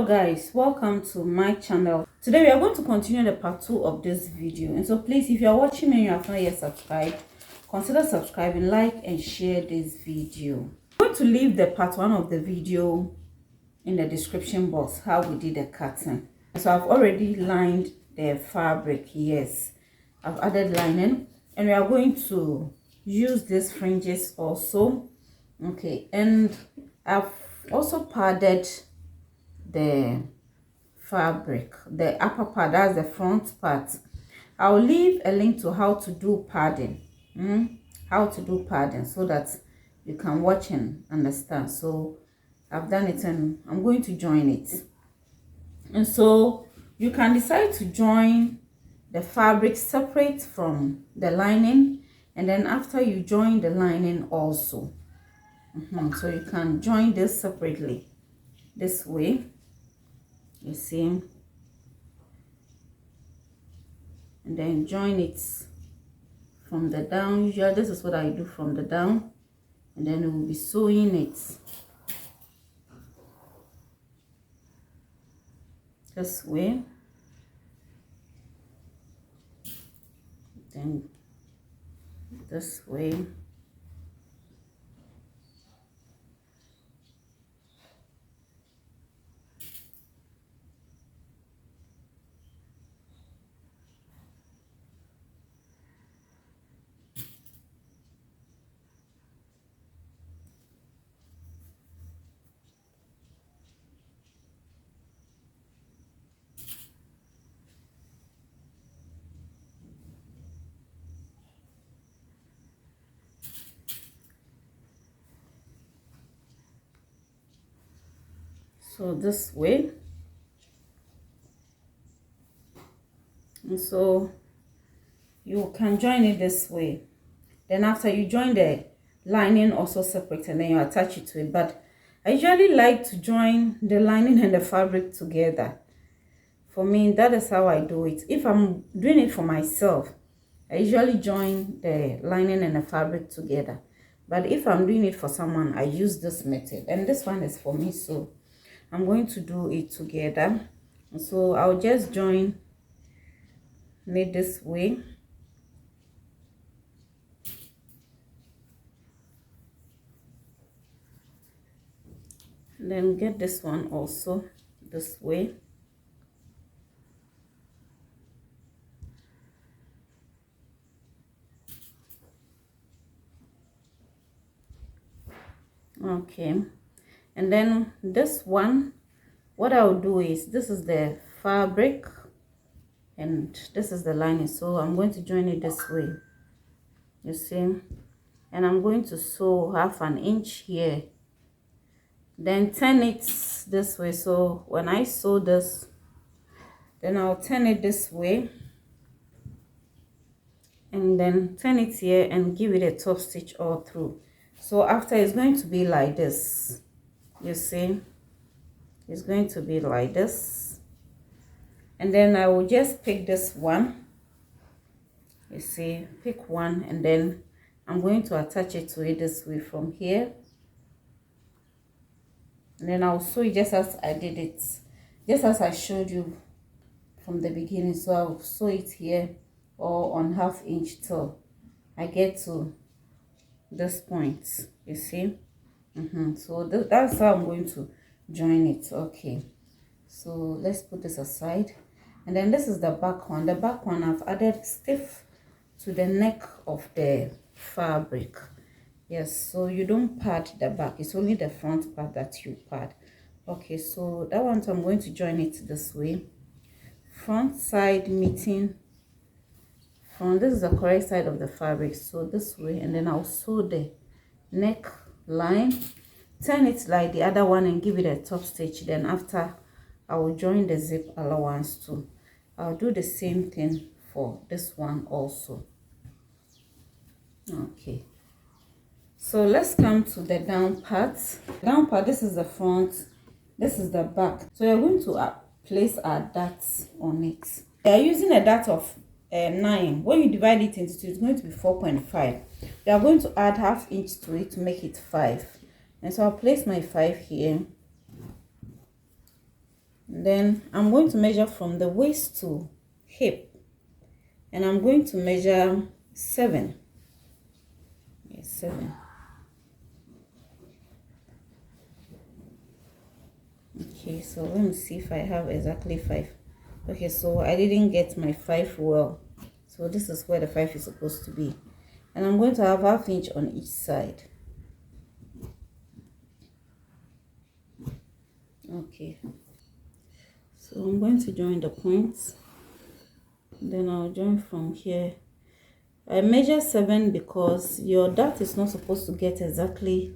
Hello guys, welcome to my channel. Today we are going to continue the part 2 of this video, and so please, if you are watching me and you have not yet subscribed, consider subscribing, like and share this video. I'm going to leave the part 1 of the video in the description box, how we did the cutting. So I've already lined the fabric. Yes, I've added lining, and we are going to use these fringes also. Okay, and I've also padded the fabric, the upper part, that's the front part. I'll leave a link to how to do padding, so that you can watch and understand. So I've done it and I'm going to join it. And so you can decide to join the fabric separate from the lining, and then after you join the lining also, so you can join this separately this way, you see, and then join it from the down. Usually this is what I do from the down, and then we will be sewing it this way, then this way, so this way. And so you can join it this way. Then after you join the lining also separate, and then you attach it to it. But I usually like to join the lining and the fabric together. For me, that is how I do it. If I'm doing it for myself, I usually join the lining and the fabric together. But if I'm doing it for someone, I use this method, and this one is for me, so I'm going to do it together. And so I'll just join it this way, and then get this one also this way. Okay, and then this one, what I'll do is, this is the fabric and this is the lining, so I'm going to join it this way, you see, and I'm going to sew 1/2 inch here, then turn it this way. So when I sew this, then I'll turn it this way and then turn it here and give it a top stitch all through. So after, it's going to be like this, you see, it's going to be like this, and then I will just pick this one, you see, pick one, and then I'm going to attach it to it this way from here, and then I'll sew it just as I did it, just as I showed you from the beginning. So I'll sew it here or on 1/2 inch till I get to this point, you see. So that's how I'm going to join it. Okay, so let's put this aside, and then this is the back one. The back one, I've added stiff to the neck of the fabric. Yes, so you don't pad the back, it's only the front part that you pad. Okay, so that one, I'm going to join it this way, front side meeting front. This is the correct side of the fabric, so this way, and then I'll sew the neck line, turn it like the other one and give it a top stitch. Then after, I will join the zip allowance too. I'll do the same thing for this one also. Okay, so let's come to the down part. Down part, this is the front, this is the back. So you're going to place our darts on it. We are using a dart of 9. When you divide it into 2, it's going to be 4.5. We are going to add 1/2 inch to it to make it 5. And so I'll place my 5 here, Then I'm going to measure from the waist to hip, and I'm going to measure 7. Yes, 7. Okay, so let me see if I have exactly 5. Okay, so I didn't get my 5 well, so this is where the 5 is supposed to be, and I'm going to have ½ inch on each side. Okay, so I'm going to join the points, then I'll join from here. I measure 7 because your dart is not supposed to get exactly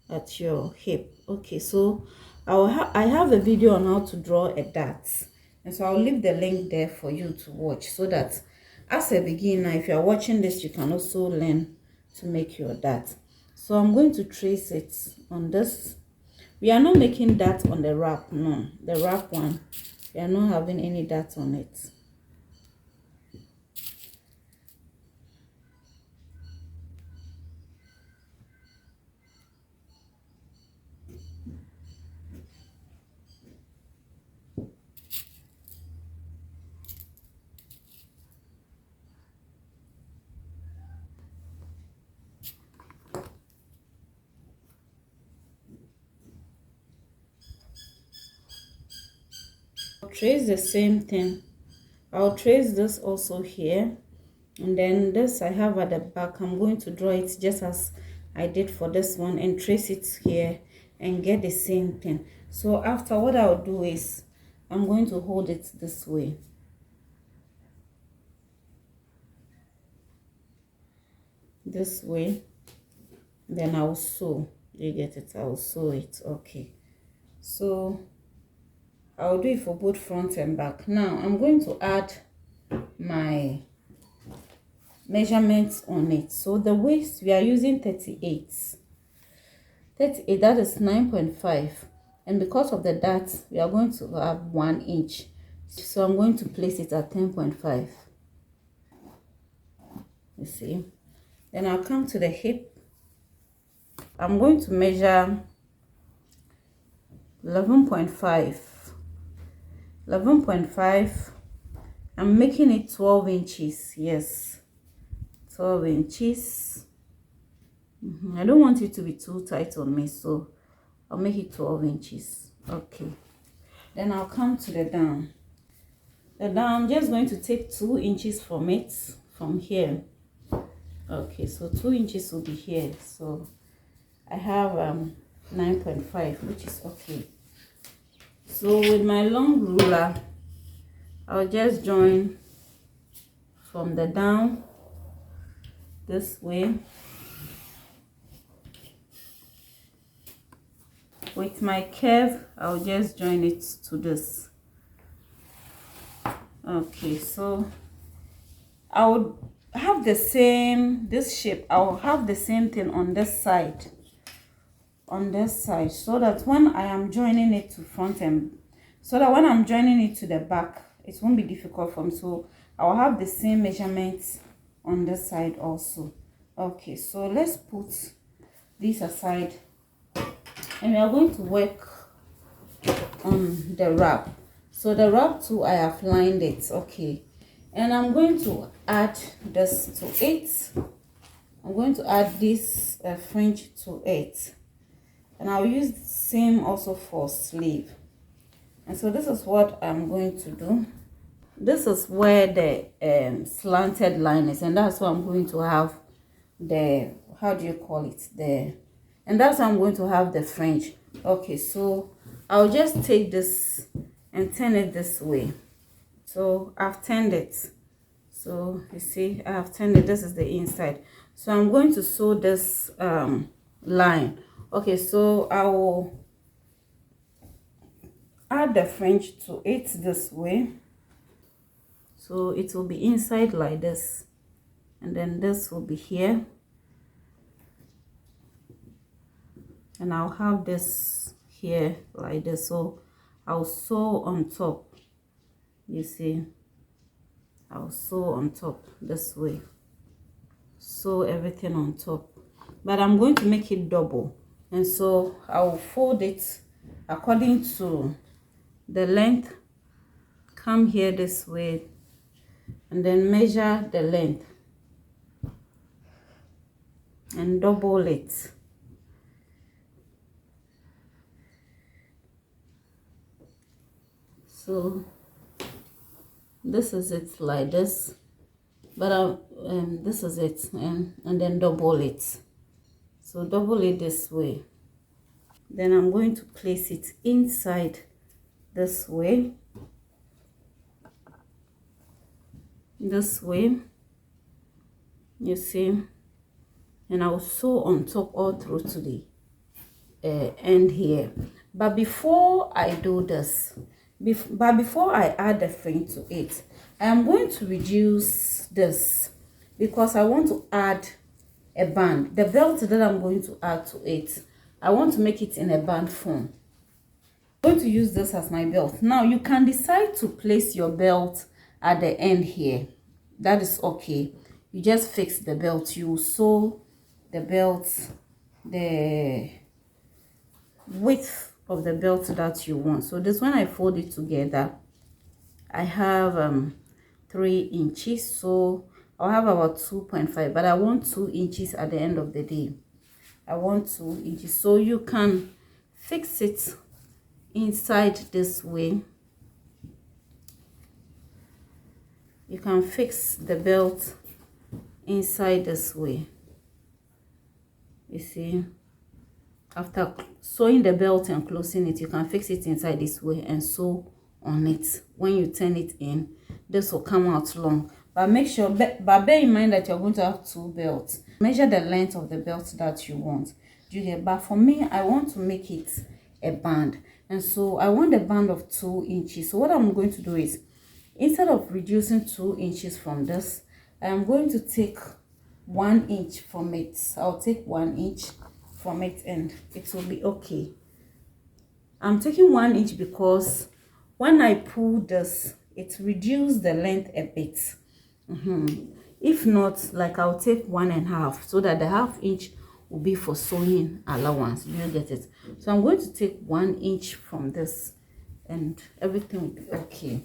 at your hip. Okay, so I have a video on how to draw a dart, and so I'll leave the link there for you to watch, so that as a beginner, if you are watching this, you can also learn to make your dart. So I'm going to trace it on this. We are not making dart on the wrap, no, the wrap one, we are not having any dart on it. Trace the same thing. I'll trace this also here, and then this I have at the back. I'm going to draw it just as I did for this one and trace it here and get the same thing. So after, what I'll do is I'm going to hold it this way. This way, then I'll sew. You get it? I'll sew it. Okay, so I'll do it for both front and back. Now I'm going to add my measurements on it. So the waist, we are using 38, that is 9.5, and because of the dart, we are going to have 1 inch, so I'm going to place it at 10.5. you see. Then I'll come to the hip. I'm going to measure 11.5. I'm making it 12 inches. Yes, 12 inches. I don't want it to be too tight on me, so I'll make it 12 inches. Okay, then I'll come to the down. I'm just going to take 2 inches from it, from here. Okay, so 2 inches will be here, so I have 9.5, which is okay. So with my long ruler, I'll just join from the down this way. With my curve, I'll just join it to this. Okay, so I would have the same, this shape, I'll have the same thing on this side, so that when I am joining it to front, and so that when I'm joining it to the back, it won't be difficult for me. So I'll have the same measurements on this side also. Okay, so let's put this aside, and we are going to work on the wrap. So the wrap too, I have lined it. Okay, and I'm going to add this to it. I'm going to add this fringe to it, and I'll use the same also for sleeve. And so this is what I'm going to do. This is where the slanted line is, and that's why I'm going to have the, how do you call it, the, and that's how I'm going to have the fringe. Okay, so I'll just take this and turn it this way. So I've turned it. So you see, I have turned it. This is the inside. So I'm going to sew this line. Okay, so I will add the fringe to it this way. So it will be inside like this, and then this will be here, and I'll have this here like this. So I'll sew on top. You see, I'll sew on top this way, sew everything on top, but I'm going to make it double, and so I'll fold it according to the length, come here this way, and then measure the length and double it. So this is it like this, but this is it, and then double it. So double it this way. Then I'm going to place it inside this way, you see, and I'll sew on top all through to the end here. But before I do this, before I add the fringe to it, I am going to reduce this because I want to add a band. The belt that I'm going to add to it, I want to make it in a band form. I'm going to use this as my belt. Now you can decide to place your belt at the end here. That is okay. You just fix the belt. You sew the belt, the width of the belt that you want. So this, when I fold it together, I have 3 inches, so I'll have about 2.5, but I want 2 inches at the end of the day. I want 2 inches, so you can fix it inside this way. You can fix the belt inside this way, you see. After sewing the belt and closing it, you can fix it inside this way and sew on it. When you turn it in, this will come out long, but make sure, but bear in mind that you're going to have 2 belts. Measure the length of the belt that you want. Do you get? But for me, I want to make it a band, and so I want a band of 2 inches. So what I'm going to do is, instead of reducing 2 inches from this, I am going to take 1 inch from it. I'll take 1 inch from it and it will be okay. I'm taking 1 inch because when I pull this, it reduces the length a bit. If not, like, I'll take 1.5 so that the ½ inch will be for sewing allowance. You get it? So I'm going to take 1 inch from this and everything will be okay.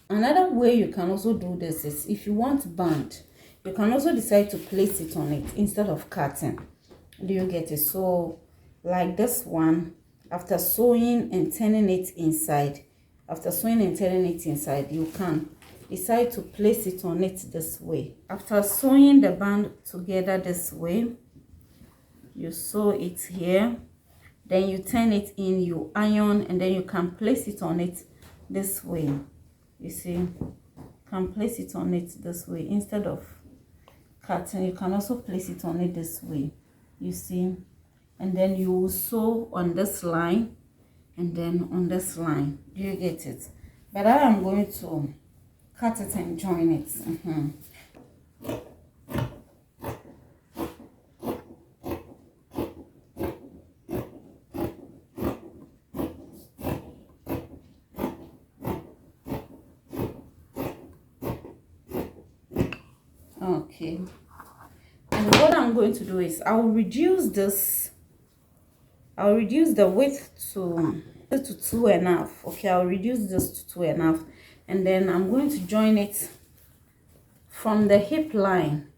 Another way you can also do this is, if you want band, you can also decide to place it on it instead of cutting. Do you get it? So like this one, after sewing and turning it inside, you can decide to place it on it this way. After sewing the band together this way, you sew it here, then you turn it in, you iron, and then you can place it on it this way. You see, you can place it on it this way instead of cutting. You can also place it on it this way, you see, and then you will sew on this line and then on this line. Do you get it? But I am going to cut it and join it. Okay, and what I'm going to do is, I'll reduce the width to 2.5. okay, I'll reduce this to 2.5, and then I'm going to join it from the hip line.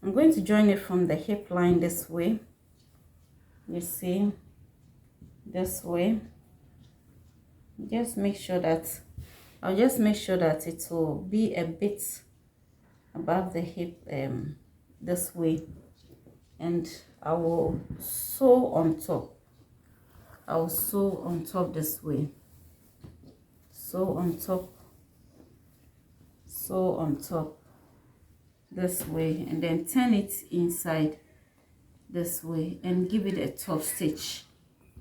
I'm going to join it from the hip line this way, you see, this way. Just make sure that it will be a bit above the hip, this way, and I will sew on top. I'll sew on top this way, sew on top this way, and then turn it inside this way and give it a top stitch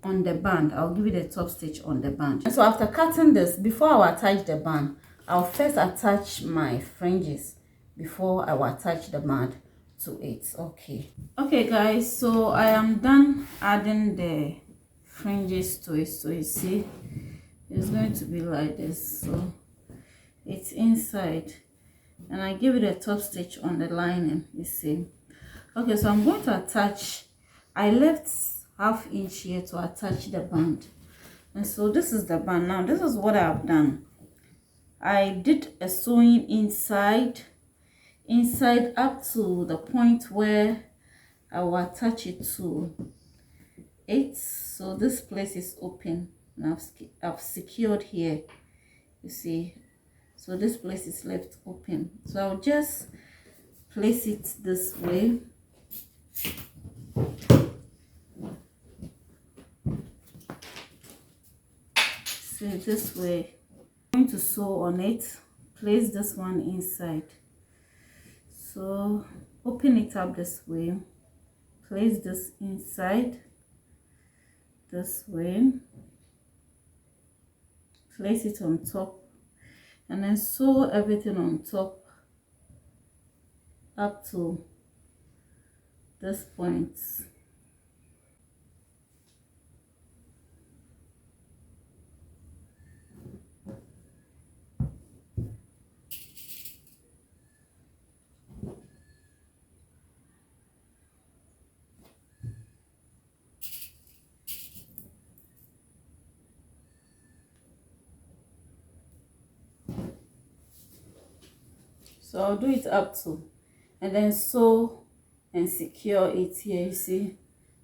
on the band. I'll give it a top stitch on the band. And so after cutting this, before I attach the band, I'll first attach my fringes before I will attach the band to it. Okay guys, so I am done adding the fringes to it. So you see, it's going to be like this. So it's inside, and I give it a top stitch on the lining, you see. Okay, so I'm going to attach, I left ½ inch here to attach the band. And so this is the band. Now this is what I've done. I did a sewing inside up to the point where I will attach it to it. So this place is open and I've secured here, you see. So this place is left open, so I'll just place it this way. See, this way. I'm going to sew on it, place this one inside. So open it up this way, place this inside this way, place it on top, and then sew everything on top up to this point. So I'll do it up to, and then sew and secure it here, you see.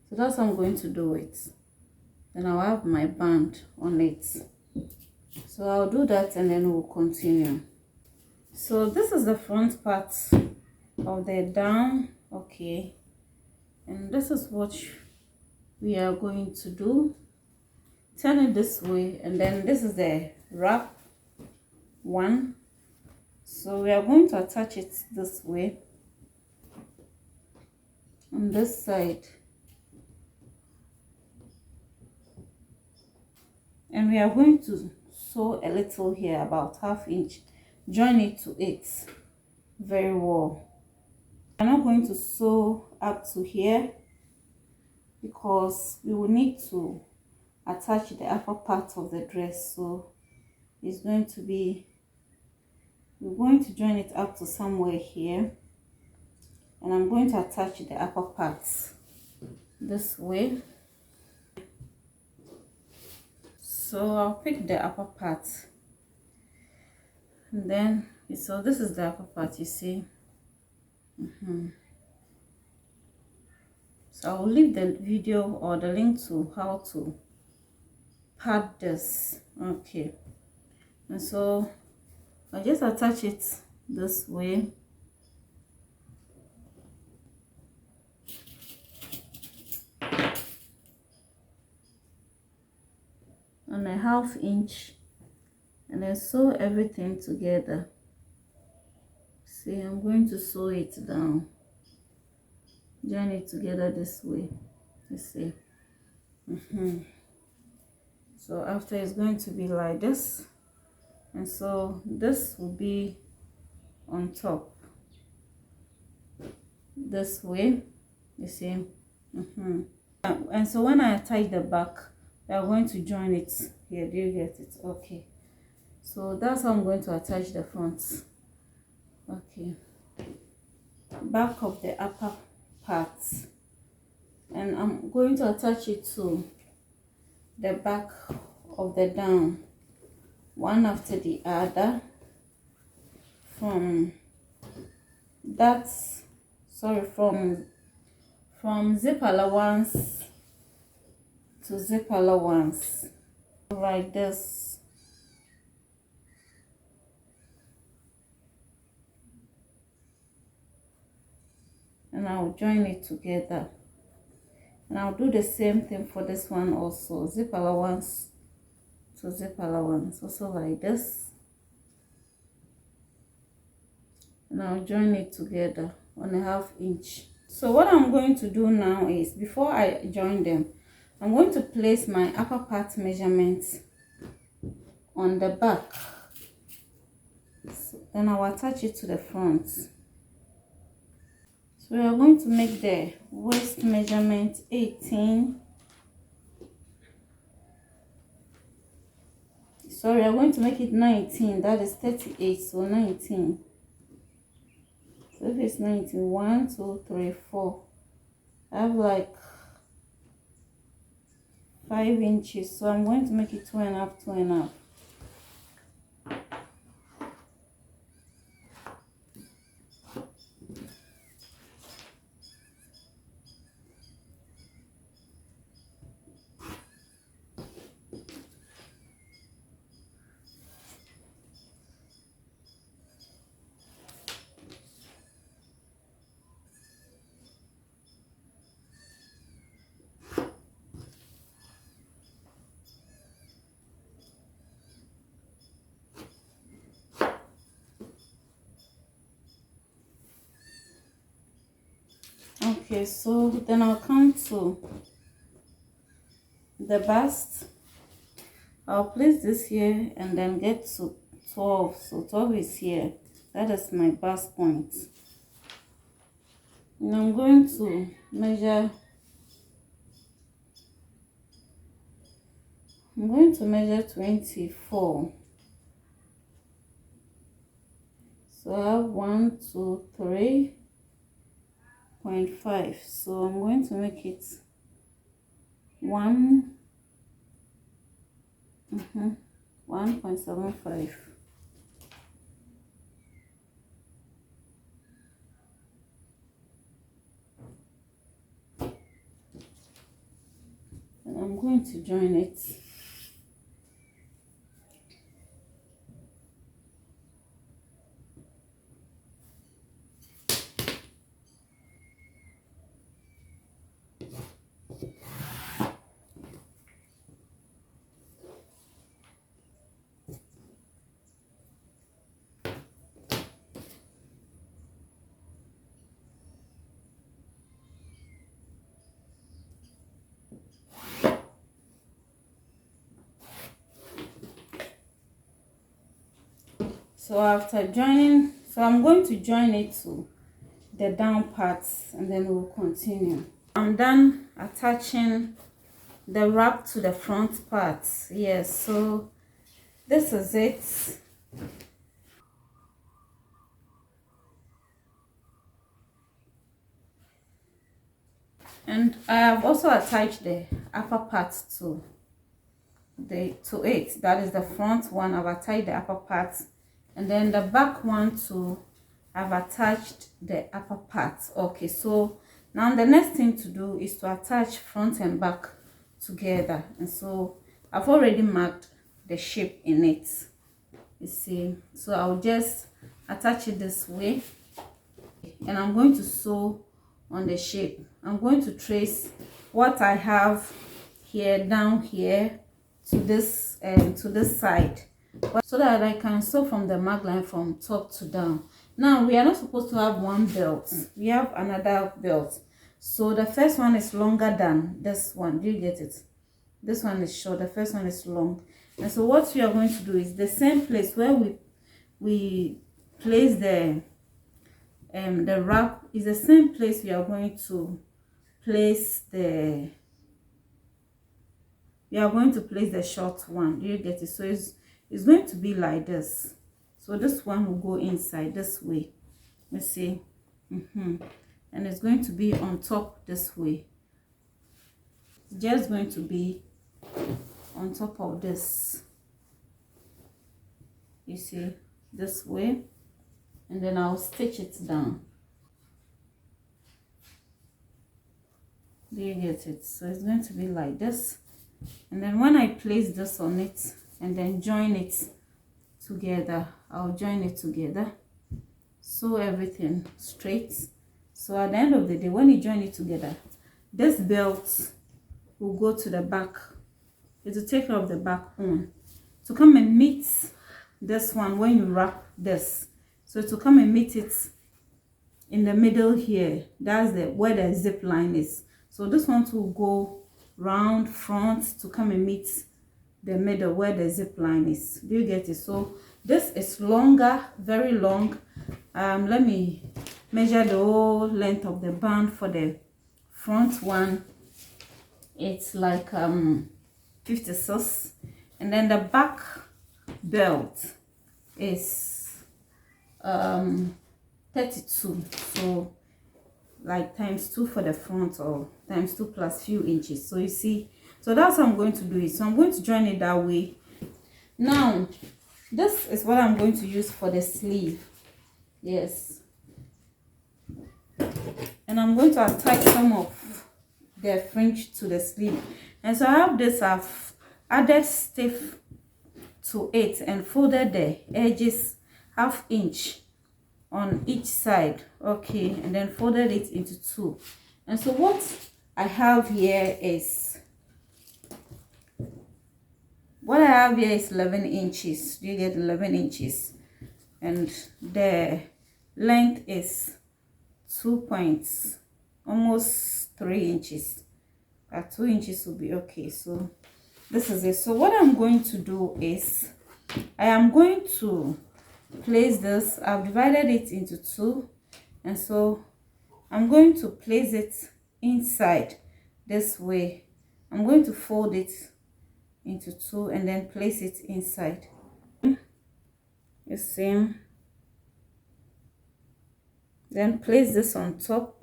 So that's how I'm going to do it. Then I'll have my band on it. So I'll do that and then we'll continue. So this is the front part of the down, okay, and this is what we are going to do. Turn it this way, and then this is the wrap one. So we are going to attach it this way on this side, and we are going to sew a little here, about ½ inch, join it to it very well. I'm not going to sew up to here because we will need to attach the upper part of the dress. So it's going to be, we're going to join it up to somewhere here, and I'm going to attach the upper parts this way. So I'll pick the upper part, and then so this is the upper part, you see. So I'll leave the video or the link to how to pad this, okay. And so I just attach it this way, on ½ inch, and then sew everything together. See, I'm going to sew it down, join it together this way, you see. So after, it's going to be like this, and so this will be on top this way, you see. And so when I attach the back, we are going to join it here. Do you get it? Okay. So that's how I'm going to attach the front. Okay, back of the upper part, and I'm going to attach it to the back of the down, one after the other, from that, sorry, from zip allowance to zip allowance, like this. And I'll join it together, and I'll do the same thing for this one also, zip allowance to zip allowance, also like this, and I'll join it together on ½ inch. So what I'm going to do now is, before I join them, I'm going to place my upper part measurement on the back, so then I'll attach it to the front. So we are going to make the waist measurement 18. Sorry, I'm going to make it 19. That is 38. So 19. So if it's 19, 1, 2, 3, 4. I have like 5 inches, so I'm going to make it 2.5, 2.5. Okay, so then I'll come to the bust. I'll place this here and then get to 12. So 12 is here. That is my bust point. And I'm going to measure. I'm going to measure 24. So I have 1, 2, 3.5. So I'm going to make it 1.75. And I'm going to join it. So after joining, so I'm going to join it to the down parts and then we'll continue. I'm done attaching the wrap to the front parts. Yes, so this is it. And I have also attached the upper part to it. That is the front one. I've attached the upper part, and then the back one too, I've attached the upper part. Okay, so now the next thing to do is to attach front and back together. And so I've already marked the shape in it, you see. So I'll just attach it this way, and I'm going to sew on the shape. I'm going to trace what I have here down here to this side, so that I can sew from the mark line from top to down. Now we are not supposed to have one belt, we have another belt. So the first one is longer than this one. Do you get it? This one is short, the first one is long. And so what we are going to do is the same place where we place the wrap is the same place we are going to place the short one. Do you get it? So it's going to be like this. So this one will go inside this way. Let's see. And it's going to be on top this way. It's just going to be on top of this, you see, this way. And then I'll stitch it down. Do you get it? So it's going to be like this. And then when I place this on it and then join it together, I'll join it together, sew everything straight. So at the end of the day, when you join it together, this belt will go to the back. It will take care of the back on to come and meet this one when you wrap this. So to come and meet it in the middle here, that's where the zip line is. So this one will go round front to come and meet the middle where the zip line is. Do you get it? So this is longer, very long. Let me measure the whole length of the band for the front one. It's like 56, and then the back belt is 32. So like times 2 for the front, or times 2 plus few inches. So you see, So that's how I'm going to do it. So I'm going to join it that way. Now this is what I'm going to use for the sleeve. Yes, and I'm going to attach some of the fringe to the sleeve. And so I have this, I've added stiff to it and folded the edges 1/2 inch on each side. Okay, and then folded it into 2. And so what I have here is 11 inches. You get 11 inches, and the length is 2 points, almost 3 inches. 2 inches will be okay. So this is it. So what I'm going to do is I am going to place this. I've divided it into 2, and so I'm going to place it inside this way. I'm going to fold it into 2 and then place it inside. The same. Then place this on top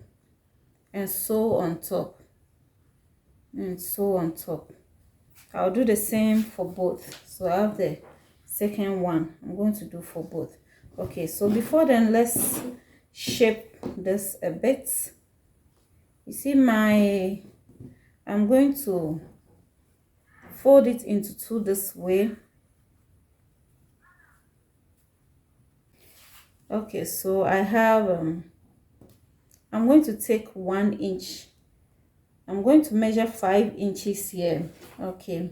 and sew on top and sew on top. I'll do the same for both. So I have the second one I'm going to do for both. Okay, so before then, let's shape this a bit. You see I'm going to fold it into 2 this way. Okay, so I have I'm going to take 1 inch. I'm going to measure 5 inches here. Okay,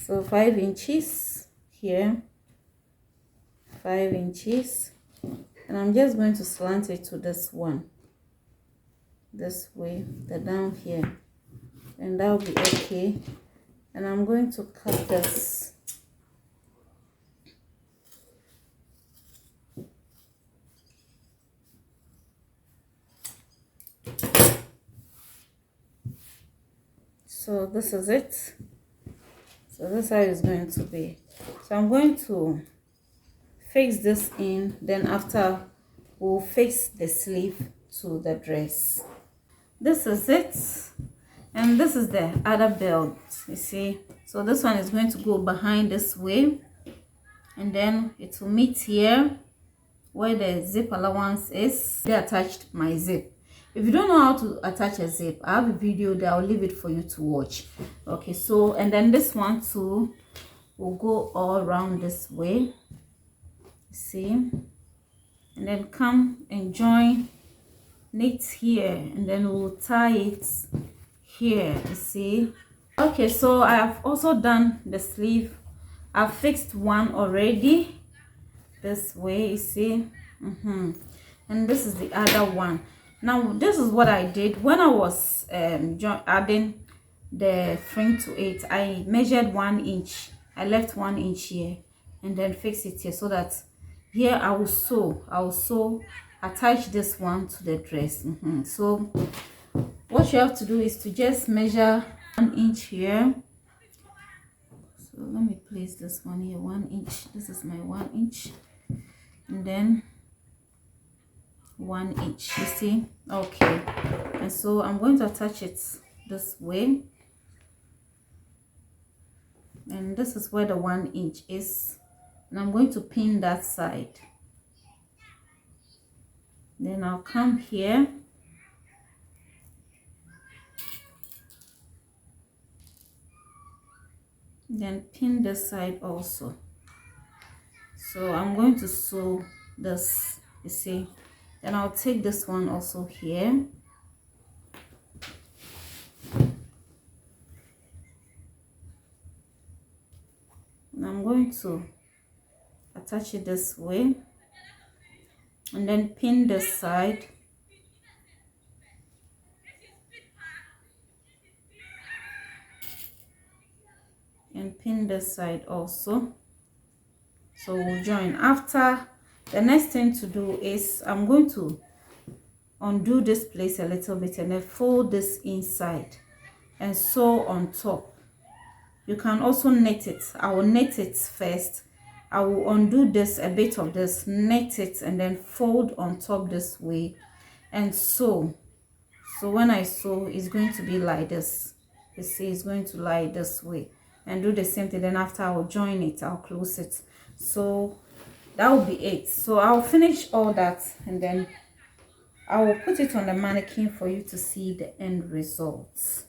so 5 inches here, 5 inches, and I'm just going to slant it to this one, this way, the down here, and that will be okay. And I'm going to cut this. So this is it. So this is how it's going to be. So I'm going to fix this in, then after we'll fix the sleeve to the dress. This is it, and this is the other belt, you see. So this one is going to go behind this way, and then it will meet here where the zip allowance is. I attached my zip. If you don't know how to attach a zip, I have a video there. I'll leave it for you to watch. Okay, so and then this one too will go all around this way, see, and then come and join it here, and then we'll tie it here, you see. Okay, so I have also done the sleeve. I've fixed one already this way, you see. And this is the other one. Now this is what I did when I was adding the fringe to it. I measured 1 inch. I left 1 inch here and then fix it here, so that here I will sew, attach this one to the dress. So what you have to do is to just measure 1 inch here. So let me place this one here, 1 inch. This is my 1 inch, and then 1 inch, you see. Okay, and so I'm going to attach it this way, and this is where the 1 inch is, and I'm going to pin that side. Then I'll come here then pin this side also. So I'm going to sew this, you see. Then I'll take this one also here, and I'm going to attach it this way, and then pin this side, and pin this side also. So we'll join. After, the next thing to do is I'm going to undo this place a little bit and then fold this inside and sew on top. You can also knit it. I will knit it first. I will undo this, a bit of this, knit it, and then fold on top this way and sew. So when I sew, it's going to be like this. you see it's going to lie this way, and do the same thing. Then after I'll join it, I'll close it. So that will be it. So I'll finish all that, and then I will put it on the mannequin for you to see the end results.